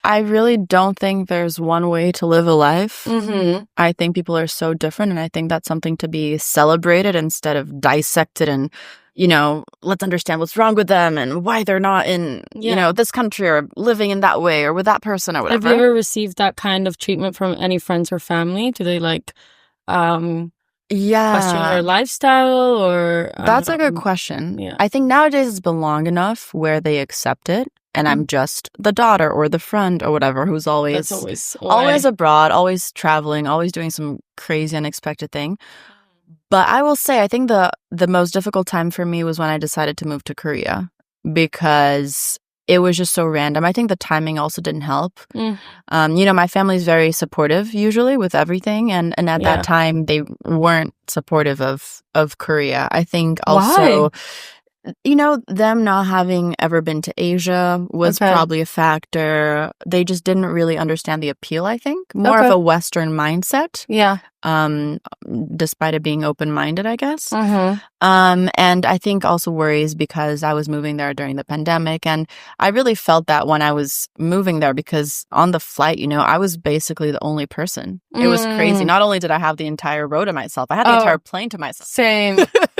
I really don't think there's one way to live a life. Mm-hmm. I think people are so different, and I think that's something to be celebrated instead of dissected and, let's understand what's wrong with them and why they're not in, this country or living in that way or with that person or whatever. Have you ever received that kind of treatment from any friends or family? Do they question your lifestyle or? That's a good question. Yeah. I think nowadays it's been long enough where they accept it. And I'm just the daughter or the friend or whatever who's always abroad, always traveling, always doing some crazy, unexpected thing. But I will say, I think the most difficult time for me was when I decided to move to Korea because it was just so random. I think the timing also didn't help. My family's very supportive usually with everything. And at that time, they weren't supportive of Korea. I think also... Why? Them not having ever been to Asia was probably a factor. They just didn't really understand the appeal, I think. More of a Western mindset. Yeah. Despite it being open-minded, I guess. Mm-hmm. And I think also worries because I was moving there during the pandemic. And I really felt that when I was moving there because on the flight, I was basically the only person. It was crazy. Not only did I have the entire row to myself, I had the entire plane to myself. Same.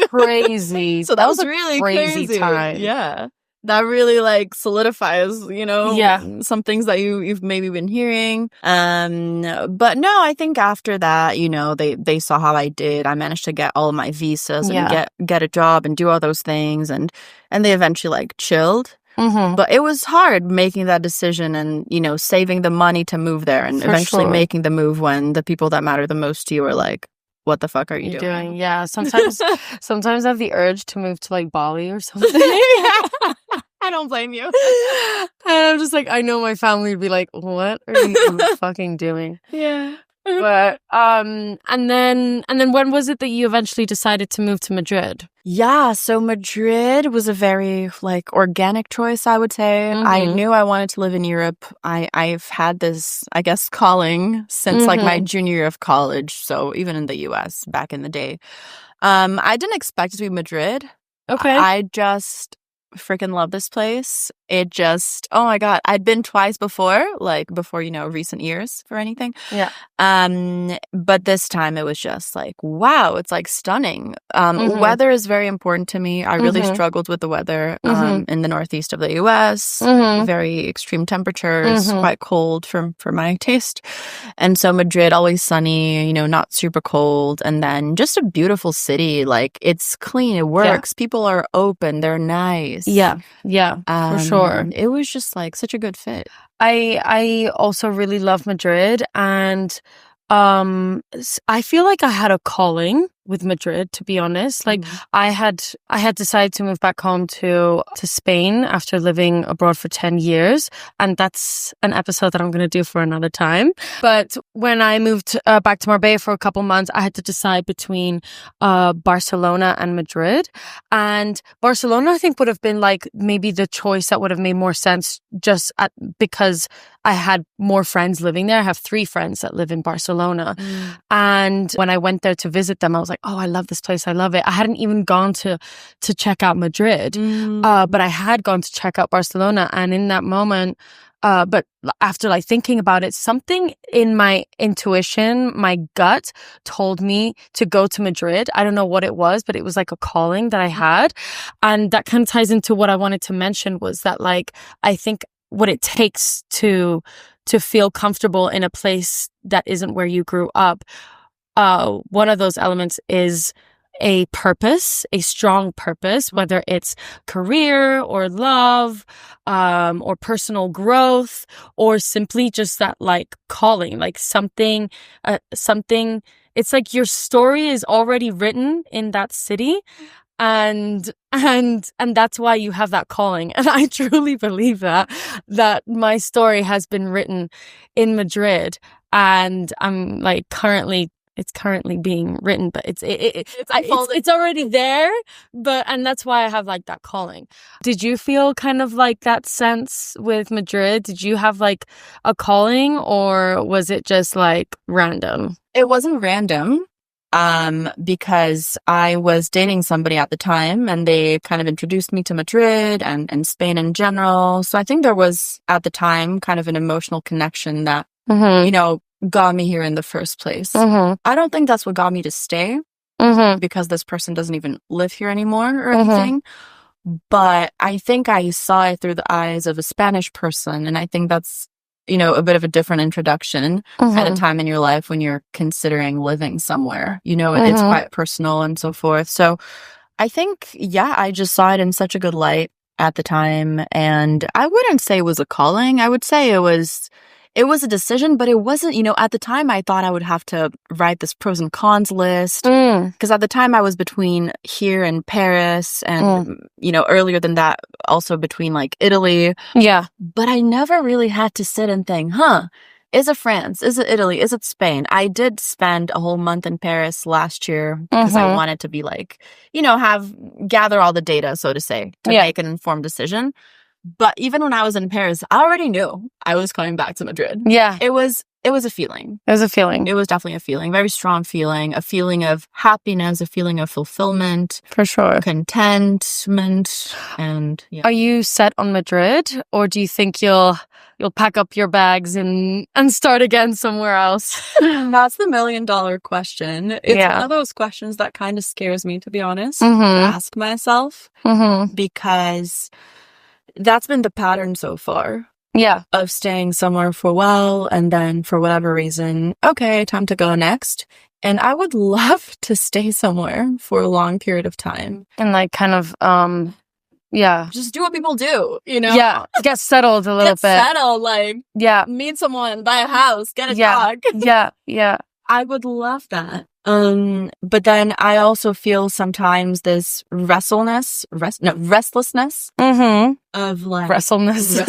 Crazy. So that was really crazy time. Yeah. That really solidifies, some things that you've maybe been hearing. But no, I think after that, they saw how I did. I managed to get all of my visas and get a job and do all those things. And they eventually chilled. Mm-hmm. But it was hard making that decision and, saving the money to move there and eventually making the move when the people that matter the most to you are like, what the fuck are you doing? Yeah. Sometimes I have the urge to move to Bali or something. I don't blame you. And I'm just I know my family would be like, what are you fucking doing? Yeah. But and then when was it that you eventually decided to move to Madrid? Yeah, so Madrid was a very organic choice, I would say. Mm-hmm. I knew I wanted to live in Europe. I've had this, I guess, calling since my junior year of college. So even in the US back in the day. I didn't expect it to be Madrid. Okay. I just freaking love this place. It just, oh my God, I'd been twice before, recent years for anything. Yeah. But this time it was just wow, it's stunning. Weather is very important to me. I really struggled with the weather in the northeast of the US. Very extreme temperatures, quite cold for my taste. And so Madrid, always sunny, not super cold. And then just a beautiful city. It's clean, it works. People are open, they're nice. Yeah, for sure. It was just such a good fit. I also really love Madrid, and I feel like I had a calling with Madrid, to be honest. I had decided to move back home to Spain after living abroad for 10 years. And that's an episode that I'm going to do for another time. But when I moved back to Marbella for a couple months, I had to decide between Barcelona and Madrid. And Barcelona, I think, would have been maybe the choice that would have made more sense because I had more friends living there. I have 3 friends that live in Barcelona. And when I went there to visit them, I was like, oh, I love this place. I love it. I hadn't even gone to check out Madrid, but I had gone to check out Barcelona. And in that moment, but after thinking about it, something in my intuition, my gut told me to go to Madrid. I don't know what it was, but it was a calling that I had. And that kind of ties into what I wanted to mention was that I think what it takes to feel comfortable in a place that isn't where you grew up. One of those elements is a purpose, a strong purpose, whether it's career or love, or personal growth, or simply just that calling, something, it's your story is already written in that city. And that's why you have that calling. And I truly believe that my story has been written in Madrid, and I'm it's currently being written, but it's already there. And that's why I have that calling. Did you feel kind of that sense with Madrid? Did you have a calling, or was it just random? It wasn't random. because I was dating somebody at the time and they kind of introduced me to Madrid and Spain in general. So I think there was at the time kind of an emotional connection that, got me here in the first place. I don't think that's what got me to stay because this person doesn't even live here anymore or anything. But I think I saw it through the eyes of a Spanish person. And I think that's, a bit of a different introduction at a time in your life when you're considering living somewhere, it's quite personal and so forth. So I think, I just saw it in such a good light at the time. And I wouldn't say it was a calling. I would say it was a decision, but it wasn't, at the time I thought I would have to write this pros and cons list because at the time I was between here and Paris and, earlier than that, also between like Italy. Yeah. But I never really had to sit and think, is it France? Is it Italy? Is it Spain? I did spend a whole month in Paris last year because I wanted to be like, gather all the data, so to say, to make an informed decision. But even when I was in Paris, I already knew I was coming back to Madrid. Yeah. It was a feeling. It was a feeling. It was definitely a feeling, very strong feeling, a feeling of happiness, a feeling of fulfillment. For sure. Contentment. And Are you set on Madrid, or do you think you'll pack up your bags and start again somewhere else? That's the $1 million question. It's one of those questions that kind of scares me, to be honest, to ask myself, because that's been the pattern so far. Yeah. Of staying somewhere for a while and then for whatever reason, okay, time to go next. And I would love to stay somewhere for a long period of time. And like kind of, just do what people do, Yeah. Get settled a little bit. Settled, meet someone, buy a house, get a dog. Yeah. I would love that. But then I also feel sometimes this restlessness of like Ruffleness.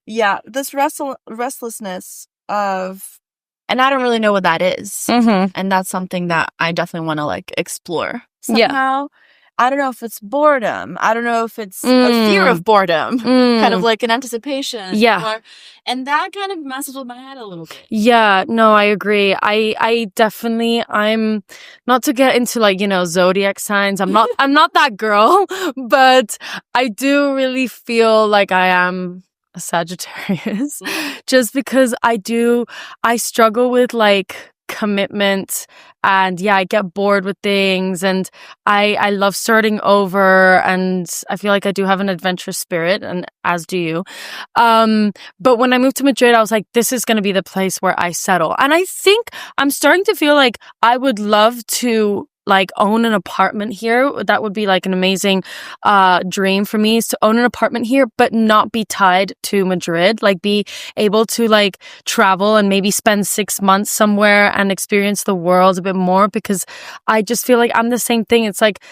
Yeah, this restlessness of, and I don't really know what that is. And that's something that I definitely want to like explore somehow. I don't know if it's boredom. I don't know if it's a fear of boredom, kind of like an anticipation. Yeah. And that kind of messes with my head a little bit. Yeah, no, I agree. I definitely, I'm not to get into like, zodiac signs. I'm not that girl, but I do really feel like I am a Sagittarius just because I struggle with like commitment, and I get bored with things, and I love starting over, and I feel like I do have an adventurous spirit, and as do you. But when I moved to Madrid, I was like, this is going to be the place where I settle. And I think I'm starting to feel like I would love to like own an apartment here. That would be like an amazing dream for me, is to own an apartment here, but not be tied to Madrid, like be able to like travel and maybe spend 6 months somewhere and experience the world a bit more, because I just feel like I'm the same thing. It's like,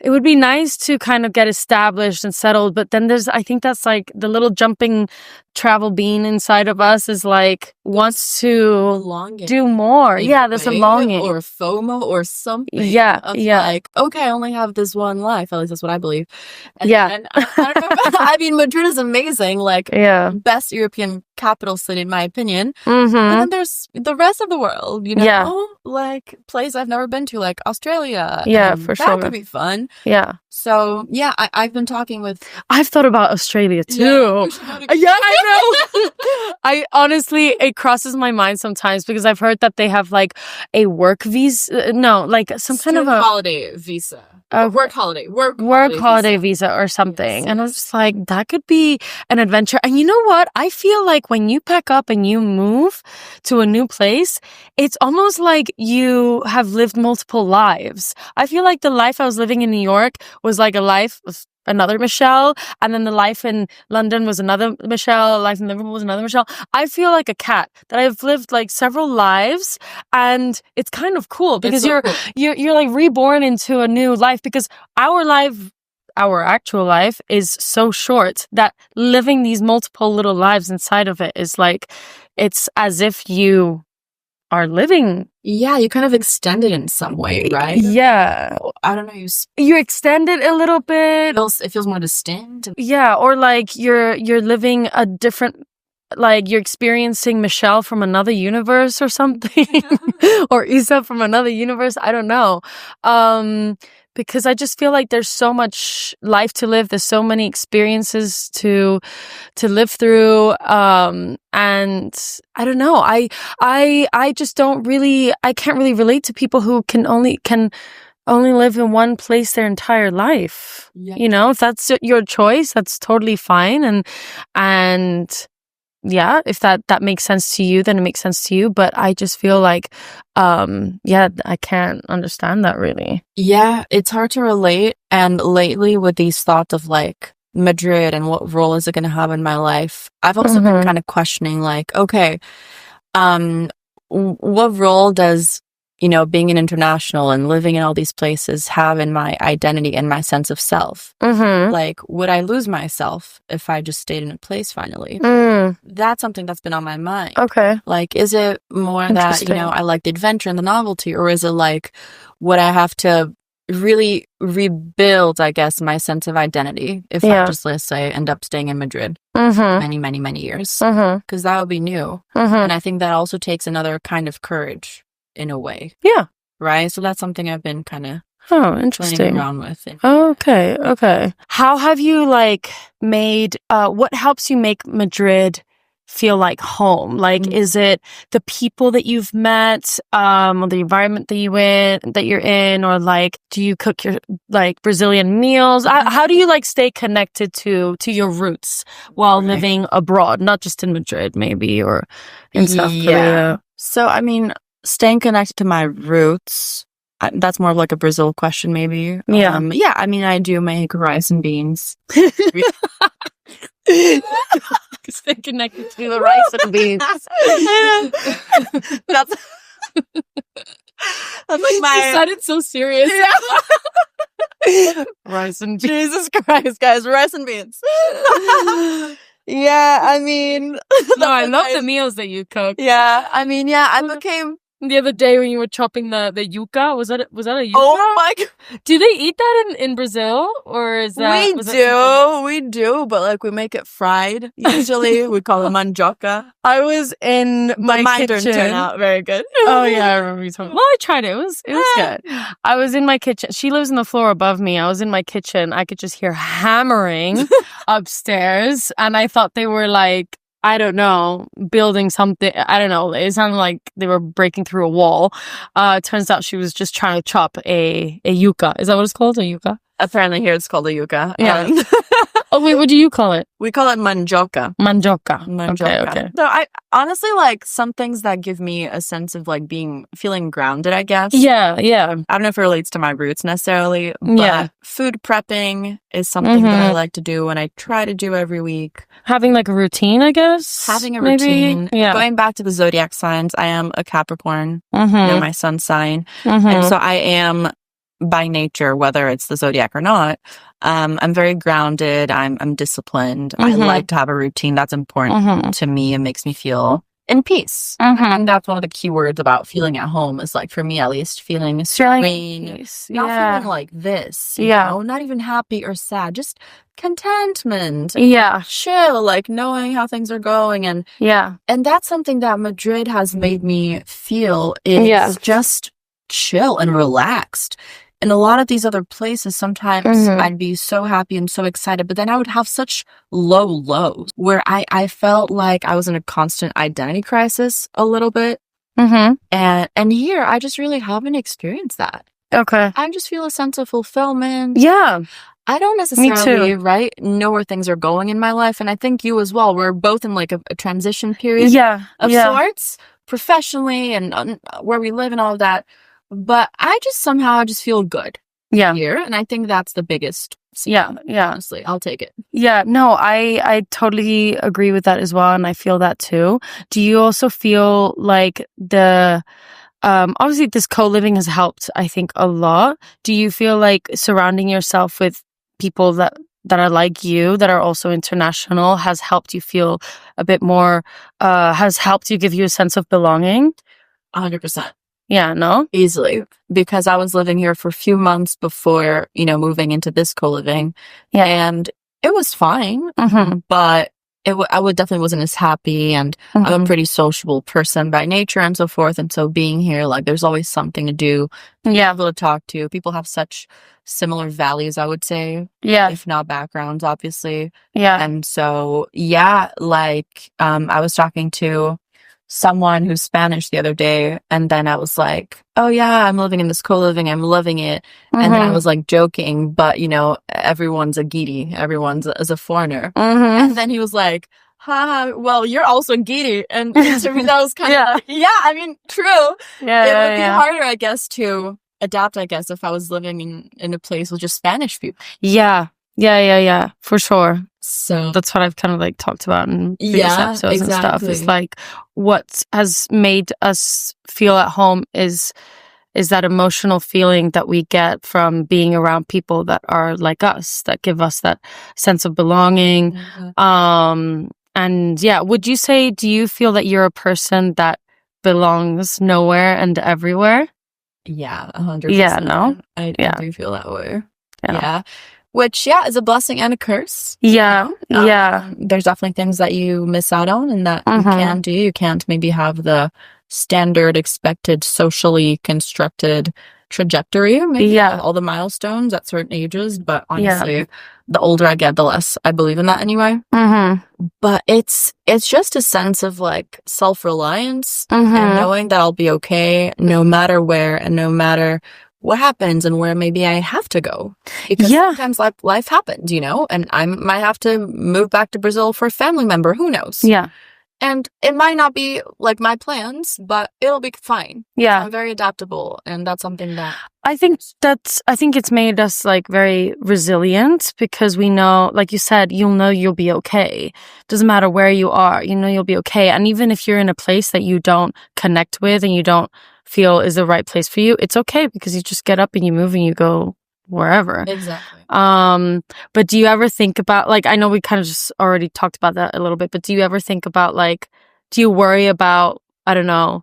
it would be nice to kind of get established and settled, but then I think that's like the little jumping travel bean inside of us is like wants to do more. There's a longing or FOMO or something. Like, okay, I only have this one life. At least that's what I believe. And I don't know. I mean, Madrid is amazing. Like, best European capital city in my opinion. And then there's the rest of the world. Like place I've never been to, like Australia. For sure. That could be fun. So I've been talking with. I've thought about Australia too. I know. I honestly, it crosses my mind sometimes because I've heard that they have like a work visa. No, like some kind of a holiday visa. Work holiday visa or something. And I was just like, that could be an adventure. And you know what? I feel like when you pack up and you move to a new place, it's almost like you have lived multiple lives. I feel like the life I was living in New York was like a life of another Michelle, and then the life in London was another Michelle, life in Liverpool was another Michelle. I feel like a cat that I've lived like several lives, and it's kind of cool because you're like reborn into a new life, because our actual life is so short that living these multiple little lives inside of it is like, it's as if you are living. Yeah, you kind of extend it in some way, right? Yeah. I don't know. You extend it a little bit. It feels more distinct. Yeah, or like you're living a different like you're experiencing Michelle from another universe or something, or Isa from another universe. I don't know. Because I just feel like there's so much life to live. There's so many experiences to live through. And I don't know. I just don't really, I can't really relate to people who can only live in one place their entire life. Yeah. You know, if that's your choice, that's totally fine. And yeah, if that makes sense to you, then it makes sense to you. But I just feel like, I can't understand that really. Yeah, it's hard to relate. And lately with these thoughts of like Madrid and what role is it going to have in my life, I've also been kind of questioning like, okay, what role does, you know, being an international and living in all these places have in my identity and my sense of self? Like, would I lose myself if I just stayed in a place finally? That's something that's been on my mind. Okay. Like, is it more that, you know, I like the adventure and the novelty, or is it like, would I have to really rebuild, I guess, my sense of identity if I just, let's say, end up staying in Madrid many, many, many years? Because that would be new. And I think that also takes another kind of courage in a way. Yeah. Right? So that's something I've been kind of interesting around with. Okay. How have you like made, what helps you make Madrid feel like home? Like, is it the people that you've met, or the environment that you're in, or like, do you cook your like Brazilian meals? How do you like stay connected to your roots while living abroad, not just in Madrid maybe, or in South Korea? So, I mean, staying connected to my roots, that's more of like a Brazil question maybe. Yeah. I mean, I do make rice and beans. Stay connected to the rice and beans. That's like my... You sounded so serious. Yeah. Rice and beans. Jesus Christ, guys, rice and beans. Yeah, I mean... No, I love the meals that you cook. Yeah, I mean, I became... The other day when you were chopping the yuca, was that a yuca? Oh my God. Do they eat that in Brazil, or is that? We do, but like we make it fried. Usually, we call it mandioca. I was in my mine kitchen. Didn't turn out very good. Oh yeah, I remember you talking. Well, I tried it. It was good. I was in my kitchen. She lives on the floor above me. I was in my kitchen. I could just hear hammering upstairs, and I thought they were like, I don't know, building something. I don't know. It sounded like they were breaking through a wall. It turns out she was just trying to chop a yuca. Is that what it's called? A yuca? Apparently here it's called a yuca. Yeah. Oh, wait, what do you call it? We call it mandioca. Mandioca. Okay. So I honestly like some things that give me a sense of like feeling grounded, I guess. Yeah. I don't know if it relates to my roots necessarily, but food prepping is something that I like to do and I try to do every week. Having like a routine, I guess? Having a routine. Yeah. Going back to the zodiac signs, I am a Capricorn, you know, my sun's sign. And so I am by nature, whether it's the zodiac or not, I'm very grounded. I'm disciplined. I like to have a routine. That's important to me. It makes me feel in peace. And that's one of the key words about feeling at home is like, for me at least, feeling serene, not feeling like this. You know, not even happy or sad, just contentment. Yeah. Chill, like knowing how things are going. And that's something that Madrid has made me feel is just chill and relaxed. In a lot of these other places, sometimes I'd be so happy and so excited, but then I would have such low lows where I felt like I was in a constant identity crisis a little bit. And here, I just really haven't experienced that. Okay. I just feel a sense of fulfillment. Yeah. I don't necessarily, know where things are going in my life. And I think you as well. We're both in like a transition period of sorts, professionally and where we live and all of that. But I just somehow feel good here. And I think that's the biggest. Honestly, I'll take it. Yeah, no, I totally agree with that as well. And I feel that too. Do you also feel like obviously this co-living has helped, I think, a lot. Do you feel like surrounding yourself with people that are like you, that are also international, has helped you feel a bit more, has helped you give you a sense of belonging? 100%. Yeah, no? Easily. Because I was living here for a few months before, moving into this co-living. Yeah. And it was fine, but I would definitely wasn't as happy, and I'm a pretty sociable person by nature and so forth. And so being here, like, there's always something to do, people to talk to. People have such similar values, I would say, if not backgrounds, obviously. And so, like, I was talking to someone who's Spanish the other day, and then I was like, oh yeah, I'm living in this co-living, I'm loving it. And then I was like joking, but you know, everyone's a Gidi, everyone's is a foreigner. And then he was like, ha, well, you're also Gidi. And to me that was kind of like, I mean, true. It would be harder, I guess, to adapt, I guess, if I was living in a place with just Spanish people. Yeah, for sure. So that's what I've kind of like talked about in previous episodes and stuff. It's like what has made us feel at home is that emotional feeling that we get from being around people that are like us, that give us that sense of belonging. And would you say, do you feel that you're a person that belongs nowhere and everywhere? Yeah, 100%. Yeah, no? I do feel that way. Yeah. Which, is a blessing and a curse. Yeah. There's definitely things that you miss out on and that you can do. You can't maybe have the standard, expected, socially constructed trajectory. Maybe all the milestones at certain ages. But honestly, the older I get, the less I believe in that anyway. But it's just a sense of like self-reliance and knowing that I'll be okay no matter where and no matter what happens and where maybe I have to go. Because sometimes life happens, you know, and I might have to move back to Brazil for a family member. Who knows? And it might not be like my plans, but it'll be fine. I'm very adaptable, and that's something that I think it's made us like very resilient, because we know, like you said, you'll be okay. Doesn't matter where you are, you'll be okay. And even if you're in a place that you don't connect with and you don't feel is the right place for you, it's okay, because you just get up and you move and you go wherever. Exactly. But do you ever think about, like, I know we kind of just already talked about that a little bit, but do you ever think about, like, do you worry about, I don't know,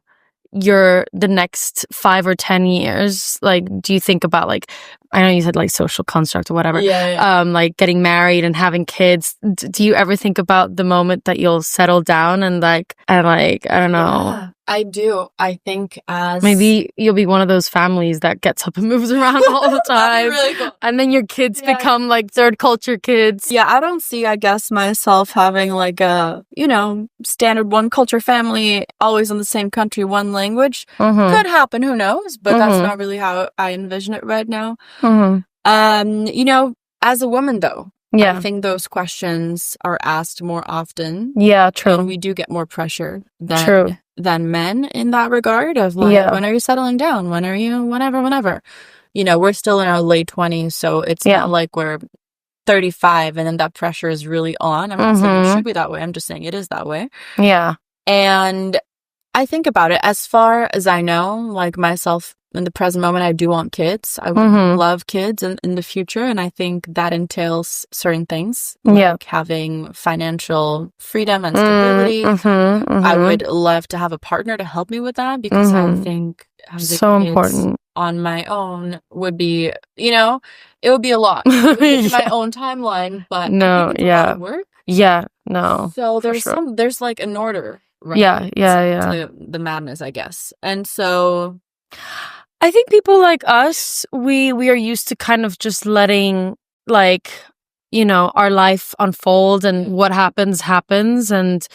the next 5 or 10 years? Like, do you think about, like, I know you said like social construct or whatever, like getting married and having kids. Do you ever think about the moment that you'll settle down and I don't know. I do. I think maybe you'll be one of those families that gets up and moves around all the time. Really cool. And then your kids become like third culture kids. Yeah, I don't see, I guess, myself having like a, standard one culture family, always in the same country, one language. Could happen, who knows? But that's not really how I envision it right now. As a woman though, I think those questions are asked more often. Yeah, true. And we do get more pressure than men in that regard of like, when are you settling down? When are you, whenever. We're still in our late 20s, so it's not like we're 35 and then that pressure is really on. I'm not saying it should be that way. I'm just saying it is that way. Yeah. And I think about it, as far as I know, like myself in the present moment, I do want kids. I would love kids in the future. And I think that entails certain things, like having financial freedom and stability. I would love to have a partner to help me with that, because I think having so important on my own would be, it would be a lot. It would be my own timeline, but no, I think it's a lot of work. Yeah, no. So there's there's like an order. Right? To the madness, I guess. And so I think people like us, we are used to kind of just letting, like, our life unfold, and what happens, and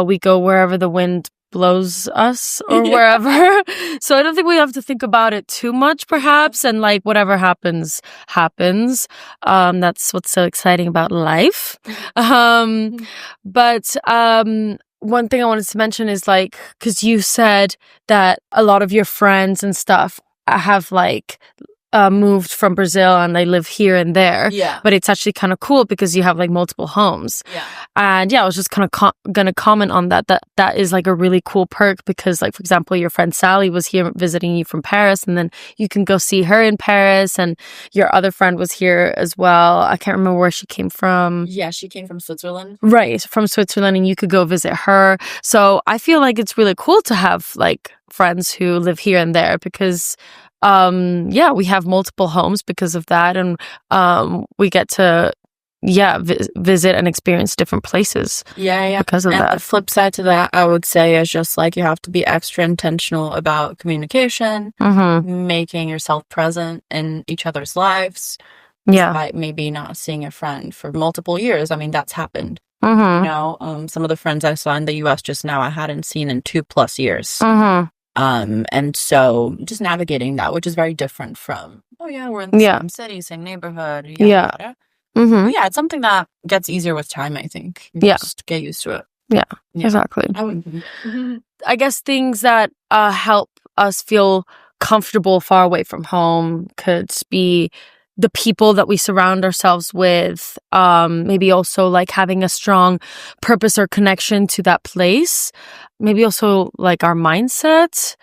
we go wherever the wind blows us or wherever. So I don't think we have to think about it too much, perhaps, and like whatever happens. That's what's so exciting about life. But one thing I wanted to mention is, like, because you said that a lot of your friends and stuff have like moved from Brazil and they live here and there. Yeah. But it's actually kind of cool because you have like multiple homes. Yeah. And I was just kind of gonna comment on that is like a really cool perk, because like, for example, your friend Sally was here visiting you from Paris, and then you can go see her in Paris, and your other friend was here as well. I can't remember where she came from. Yeah, she came from Switzerland. Right, from Switzerland, and you could go visit her. So I feel like it's really cool to have like friends who live here and there, because we have multiple homes because of that, and we get to visit and experience different places. Because of that. The flip side to that, I would say, is just like you have to be extra intentional about communication, making yourself present in each other's lives. Despite maybe not seeing a friend for multiple years. I mean, that's happened. Some of the friends I saw in the US just now, I hadn't seen in 2+ years. And so just navigating that, which is very different from, we're in the same city, same neighborhood. It's something that gets easier with time, I think. Just get used to it. Yeah, exactly. I guess things that help us feel comfortable far away from home could be the people that we surround ourselves with, maybe also like having a strong purpose or connection to that place, maybe also like our mindset.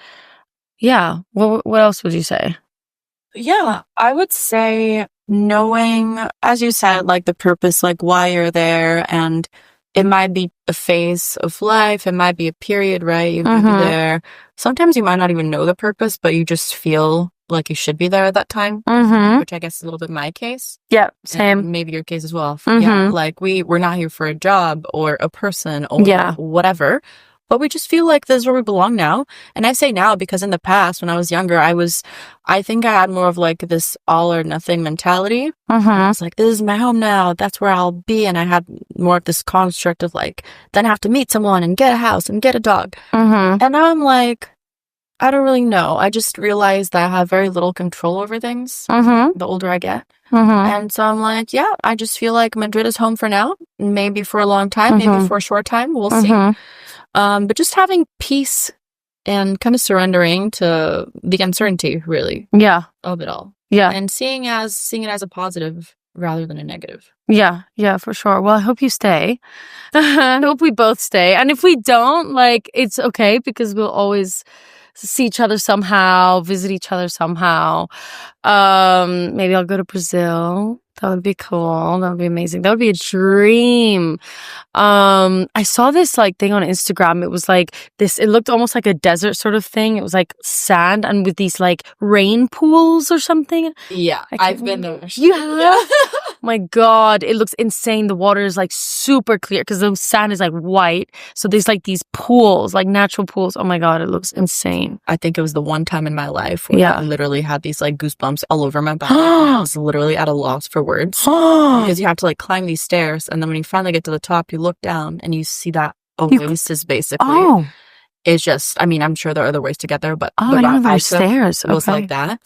What else would you say? I would say knowing, as you said, like the purpose, like why you're there, and it might be a phase of life, it might be a period, right? You might be there. Sometimes you might not even know the purpose, but you just feel like you should be there at that time, which I guess is a little bit my case. Yeah, same. And maybe your case as well. Like we're not here for a job or a person or whatever, but we just feel like this is where we belong now. And I say now because in the past, when I was younger, I think I had more of like this all or nothing mentality. I was like, this is my home now. That's where I'll be. And I had more of this construct of like, then I have to meet someone and get a house and get a dog. And now I'm like, I don't really know. I just realized that I have very little control over things the older I get. And so I'm like, I just feel like Madrid is home for now. Maybe for a long time, maybe for a short time. We'll see. But just having peace and kind of surrendering to the uncertainty, really. Of it all. And seeing it as a positive rather than a negative. Yeah, for sure. Well, I hope you stay. I hope we both stay. And if we don't, like, it's okay because we'll always see each other somehow, visit each other somehow. Maybe I'll go to Brazil. That would be cool. That would be amazing. That would be a dream. I saw this like thing on Instagram. It was like this, it looked almost like a desert sort of thing. It was like sand and with these like rain pools or something. Yeah, I've been there. You have? My God, it looks insane. The water is like super clear because the sand is like white. So there's like these pools, like natural pools. Oh my God, it looks insane. I think it was the one time in my life where I literally had these like goosebumps all over my body. I was literally at a loss for words because you have to like climb these stairs, and then when you finally get to the top, you look down and you see that oasis basically. It's just, I mean, I'm sure there are other ways to get there, but I know there's stairs. It was like that.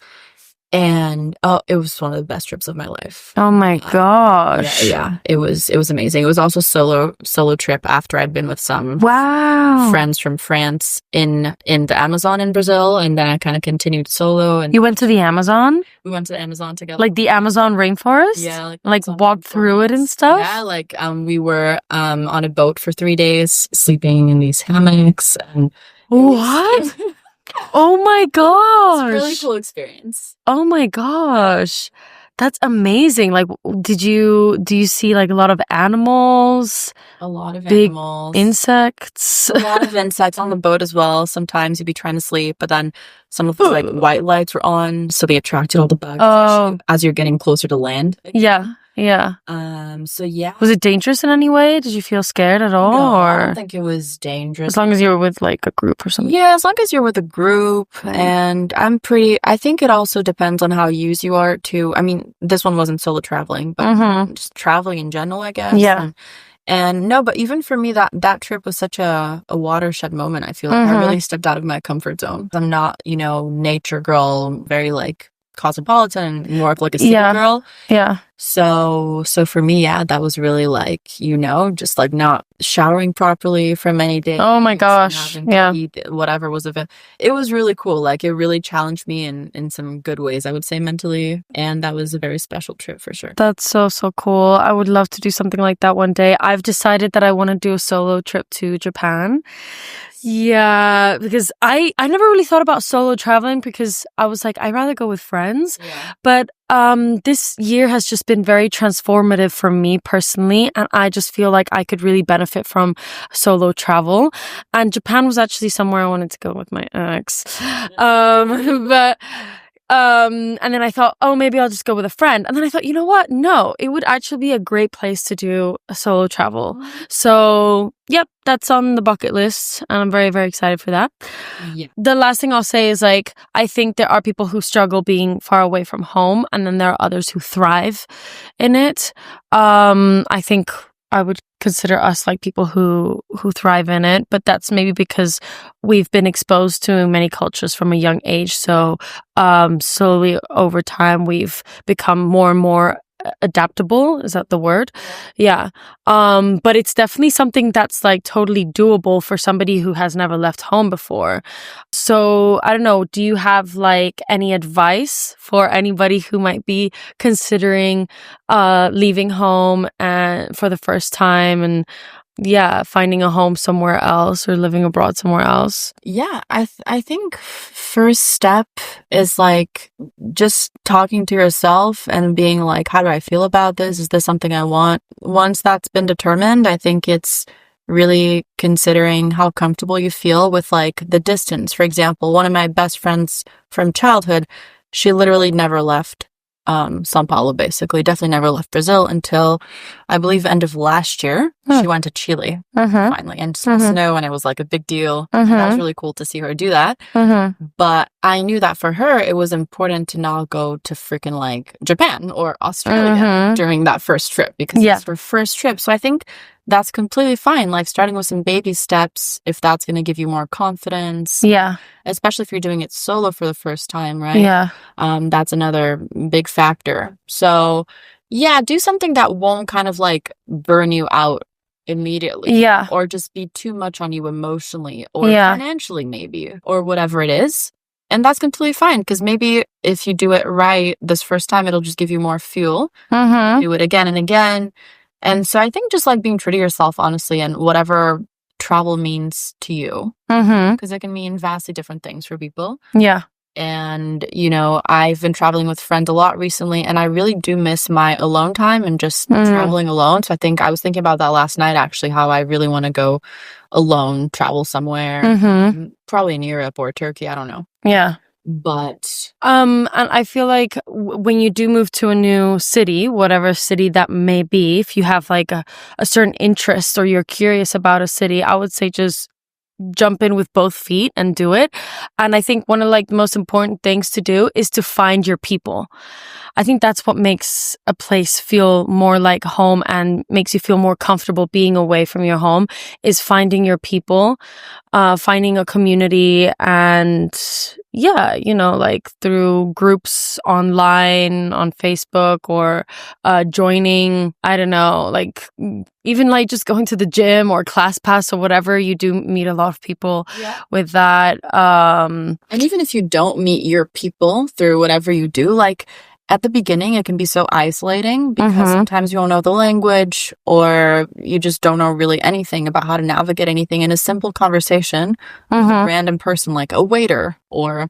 And it was one of the best trips of my life. Oh my gosh. Yeah. It was amazing. It was also solo trip after I'd been with some friends from France in the Amazon in Brazil, and then I kind of continued solo. And you went to the Amazon? We went to the Amazon together. Like the Amazon rainforest? Yeah. Like walked through it and stuff? Yeah, like we were on a boat for 3 days, sleeping in these hammocks. And what? Oh my gosh. It's a really cool experience. Oh my gosh. That's amazing. Like, do you see like a lot of animals? A lot of big animals. Insects? A lot of insects on the boat as well. Sometimes you'd be trying to sleep, but then some of the like white lights were on, so they attracted all the bugs as you're getting closer to land. Yeah. So yeah. Was it dangerous in any way? Did you feel scared at all? No, or? I don't think it was dangerous. As long as you were with like a group or something. Yeah, as long as you're with a group. And I think it also depends on how used you are to, I mean, this one wasn't solo traveling, but just traveling in general, I guess. Yeah. And no, but even for me, that trip was such a watershed moment. I feel like I really stepped out of my comfort zone. I'm not, nature girl, very like cosmopolitan, more of like a city girl. Yeah. So for me, that was really like, just like not showering properly for many days. Oh my gosh. Yeah. Eat whatever was of it. It was really cool. Like it really challenged me in some good ways, I would say, mentally. And that was a very special trip for sure. That's so cool. I would love to do something like that one day. I've decided that I want to do a solo trip to Japan. Yeah, because I never really thought about solo traveling because I was like, I'd rather go with friends. Yeah. But this year has just been very transformative for me personally, and I just feel like I could really benefit from solo travel. And Japan was actually somewhere I wanted to go with my ex. But And then I thought, oh, maybe I'll just go with a friend. And then I thought, you know what? No, it would actually be a great place to do a solo travel. So, yep, that's on the bucket list. And I'm very, very excited for that. Yeah. The last thing I'll say is like, I think there are people who struggle being far away from home. And then there are others who thrive in it. I think I would consider us like people who thrive in it, but that's maybe because we've been exposed to many cultures from a young age. So slowly over time, we've become more and more adaptable. Is that the word? Yeah. But it's definitely something that's like totally doable for somebody who has never left home before. So I don't know, do you have like any advice for anybody who might be considering leaving home and for the first time and finding a home somewhere else or living abroad somewhere else? Yeah, I think first step is like just talking to yourself and being like, how do I feel about this? Is this something I want? Once that's been determined, I think it's really considering how comfortable you feel with like the distance. For example, one of my best friends from childhood, she literally never left Sao Paulo, basically. Definitely never left Brazil until, I believe, end of last year. She went to Chile finally and saw snow, and it was like a big deal. And that was really cool to see her do that. But I knew that for her, it was important to not go to freaking like Japan or Australia during that first trip because it's her first trip. So I think that's completely fine. Like starting with some baby steps, if that's going to give you more confidence. Yeah. Especially if you're doing it solo for the first time, right? Yeah. That's another big factor. So yeah, do something that won't kind of like burn you out immediately. Yeah. Or just be too much on you emotionally or financially maybe, or whatever it is. And that's completely fine because maybe if you do it right this first time, it'll just give you more fuel. Do it again and again. And so I think just like being true to yourself, honestly, and whatever travel means to you, because it can mean vastly different things for people. Yeah. And, you know, I've been traveling with friends a lot recently, and I really do miss my alone time and just traveling alone. So I think I was thinking about that last night, actually, how I really want to go alone, travel somewhere, probably in Europe or Turkey. I don't know. Yeah. But and I feel like when you do move to a new city, whatever city that may be, if you have like a certain interest or you're curious about a city, I would say just jump in with both feet and do it. And I think one of like the most important things to do is to find your people. I think that's what makes a place feel more like home and makes you feel more comfortable being away from your home is finding your people, finding a community and you know, like through groups online on Facebook or joining, I don't know, like even like just going to the gym or ClassPass or whatever, you do meet a lot of people with that. And even if you don't meet your people through whatever you do, like at the beginning, it can be so isolating because sometimes you don't know the language or you just don't know really anything about how to navigate anything in a simple conversation with a random person, like a waiter or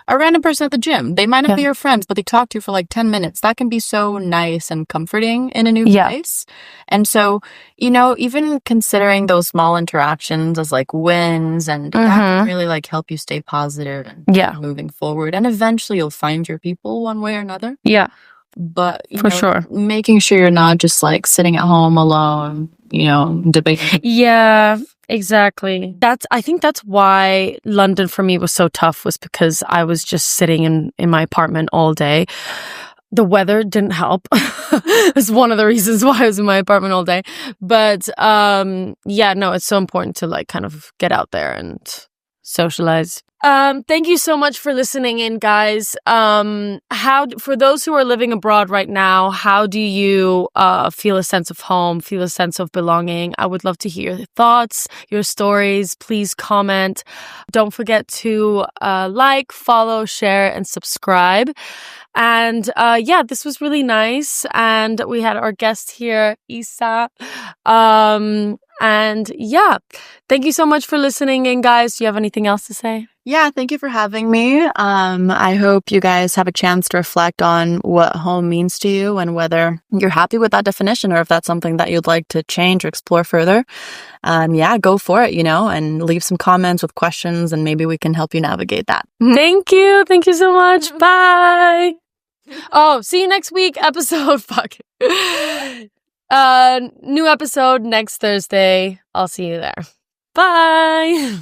a random person at the gym. They might not be your friends, but they talk to you for like 10 minutes. That can be so nice and comforting in a new place. And so, you know, even considering those small interactions as like wins and that can really like help you stay positive and moving forward. And eventually you'll find your people one way or another. Yeah. But for sure, making sure you're not just like sitting at home alone, you know, debating. Yeah, exactly. I think that's why London for me was so tough, was because I was just sitting in my apartment all day. The weather didn't help. It's one of the reasons why I was in my apartment all day. But no, it's so important to like kind of get out there and socialize. Thank you so much for listening in, guys. For those who are living abroad right now, how do you feel a sense of home, feel a sense of belonging? I would love to hear your thoughts, your stories. Please comment. Don't forget to like, follow, share, and subscribe. And this was really nice. And we had our guest here, Isa. And yeah, thank you so much for listening in, guys. Do you have anything else to say? Yeah, thank you for having me. I hope you guys have a chance to reflect on what home means to you and whether you're happy with that definition or if that's something that you'd like to change or explore further. Yeah, go for it, and leave some comments with questions and maybe we can help you navigate that. Thank you. Thank you so much. Bye. Oh, see you next week. Fuck. New episode next Thursday. I'll see you there. Bye.